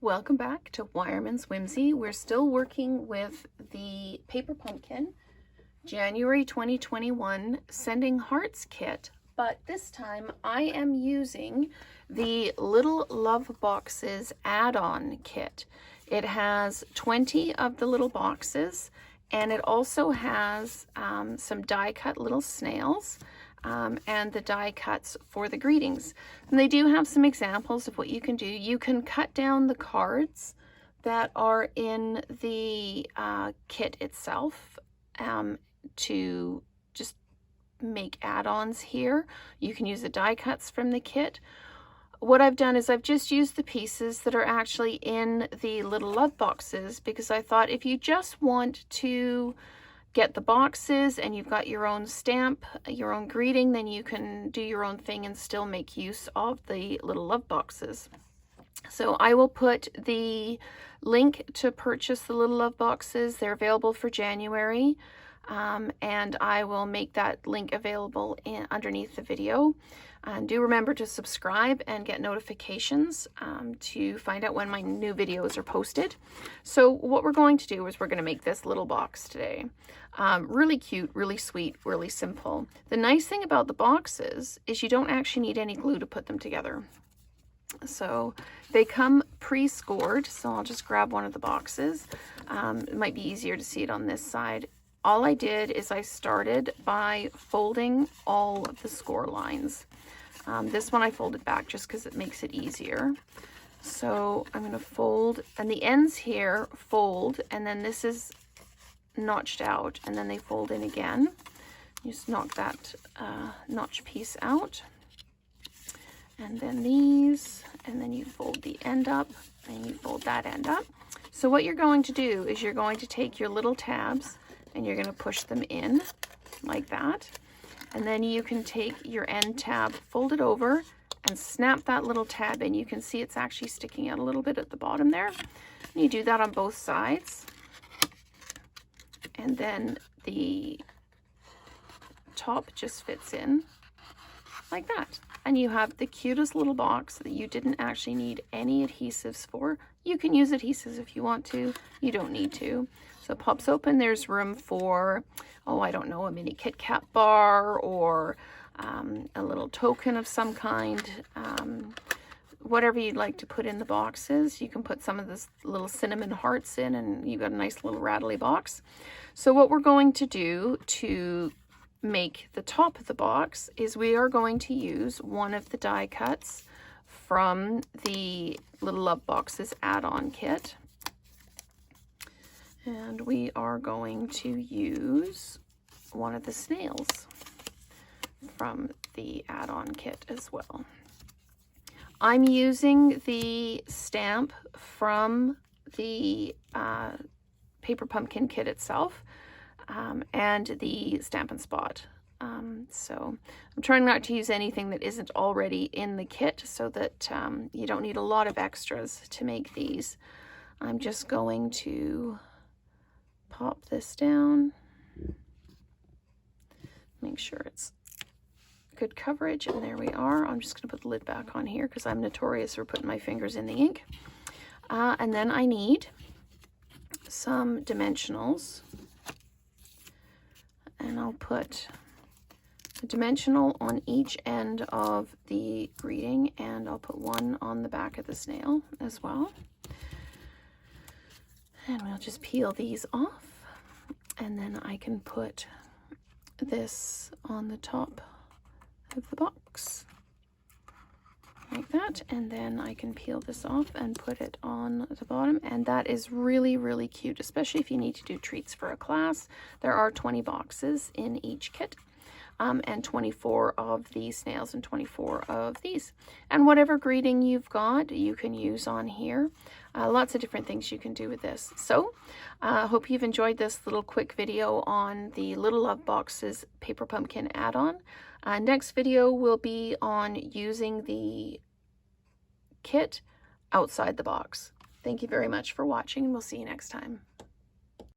Welcome back to Wireman's Whimsy. We're still working with the Paper Pumpkin January 2021 Sending Hearts kit, but this time I am using the Little Love Boxes add-on kit. It has 20 of the little boxes, and it also has some die-cut little snails and the die cuts for the greetings. And they do have some examples of what you can do. You can cut down the cards that are in the kit itself to just make add-ons here. You can use the die cuts from the kit. What I've done is I've just used the pieces that are actually in the Little Love Boxes, because I thought if you just want to get the boxes and you've got your own stamp, your own greeting, then you can do your own thing and still make use of the Little Love Boxes. So I will put the link to purchase the Little Love Boxes. They're available for January, and I will make that link available underneath the video. And do remember to subscribe and get notifications to find out when my new videos are posted. So what we're going to do is we're going to make this little box today. Really cute, really sweet, really simple. The nice thing about the boxes is you don't actually need any glue to put them together. So they come pre-scored, so I'll just grab one of the boxes. It might be easier to see it on this side. All I did is I started by folding all of the score lines. This one I folded back just because it makes it easier. So I'm going to fold, and the ends here fold, and then this is notched out, and then they fold in again. You just knock that notch piece out. And then these, and then you fold the end up, and you fold that end up. So what you're going to do is you're going to take your little tabs, and you're going to push them in like that. And then you can take your end tab, fold it over, and snap that little tab in. You can see it's actually sticking out a little bit at the bottom there. And you do that on both sides. And then the top just fits in like that. And you have the cutest little box that you didn't actually need any adhesives for. You can use adhesives if you want to. You don't need to. So it pops open. There's room for, oh, I don't know, a mini Kit Kat bar or a little token of some kind. Whatever you'd like to put in the boxes. You can put some of this little cinnamon hearts in, and you've got a nice little rattly box. So what we're going to do to make the top of the box is we are going to use one of the die cuts from the Little Love Boxes add-on kit. And we are going to use one of the snails from the add-on kit as well. I'm using the stamp from the Paper Pumpkin kit itself and the Stampin' Spot. So I'm trying not to use anything that isn't already in the kit so that you don't need a lot of extras to make these. I'm just going to pop this down, make sure it's good coverage, and there we are. I'm just going to put the lid back on here because I'm notorious for putting my fingers in the ink. And then I need some dimensionals, and I'll put a dimensional on each end of the greeting, and I'll put one on the back of the snail as well. And we'll just peel these off, and then I can put this on the top of the box like that, and then I can peel this off and put it on the bottom, and that is really, really cute, especially if you need to do treats for a class. There are 20 boxes in each kit. And 24 of these snails and 24 of these. And whatever greeting you've got, you can use on here. Lots of different things you can do with this. So, hope you've enjoyed this little quick video on the Little Love Boxes Paper Pumpkin add-on. Next video will be on using the kit outside the box. Thank you very much for watching, and we'll see you next time.